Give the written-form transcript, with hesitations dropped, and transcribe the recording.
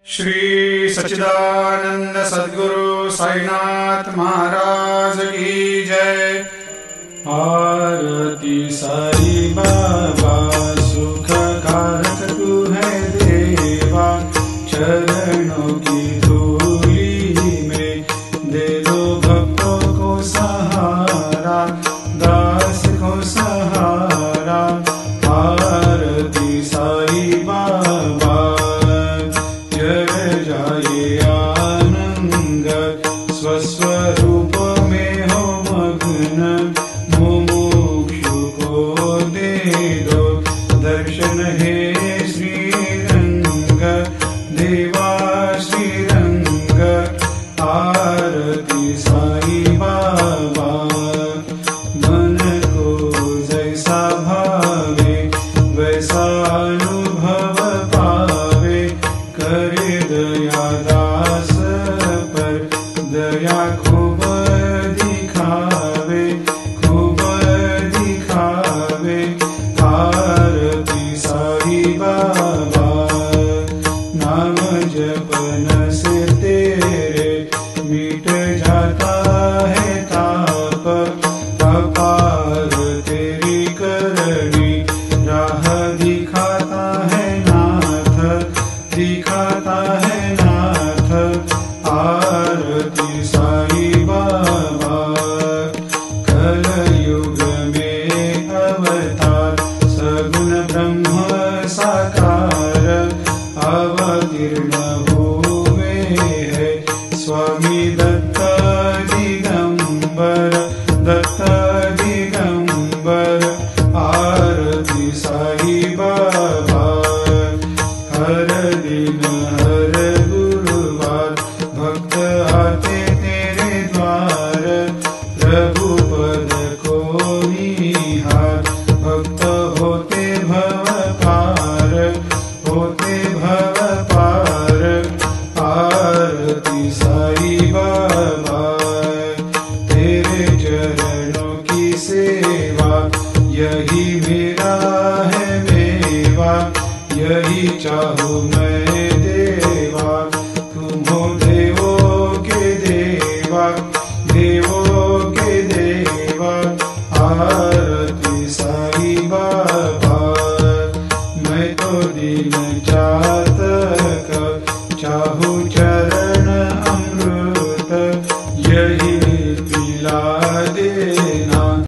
श्री सच्चिदानंद सद्गुरु साईनाथ महाराज की जय। आरती साई बाबा सुख कारक तू है देवा, चरणों की धूली में दे दो भक्तों को सहारा, दास को सहारा। आरती साई बाबा जय जाए आनंद, स्वस्वरूप में हो मग्न, मुमुक्षु को दे दो दर्शन हे श्रीरंग, देवा श्रीरंग। आरती साई बाबा मन को जैसा भावे वैसा अनुभव पावे, करे दया दास पर दया खूब दिखावे, खूब दिखावे। आरती साई बाबा नाम जपन से तेरे मिट जाता है ताप, अपार तेरी करनी राह दिखाता है नाथ, दिखाता है नाथ। आरती साई बाबा कलयुग में अवतार, सगुण ब्रह्म साकार अवतीर्ण हुए है स्वामी दत्त दिगंबर, दत्त दिगंबर। आरती साई बाबा हर दिन हर गुरुवार भक्त आते तेरे द्वार, प्रभु पद को निहार, भक्त होते भव पार, होते भव पार। आरती साई बाबा तेरे चरणों की सेवा, यही मेरा है मेवा, यही चाहूँ मैं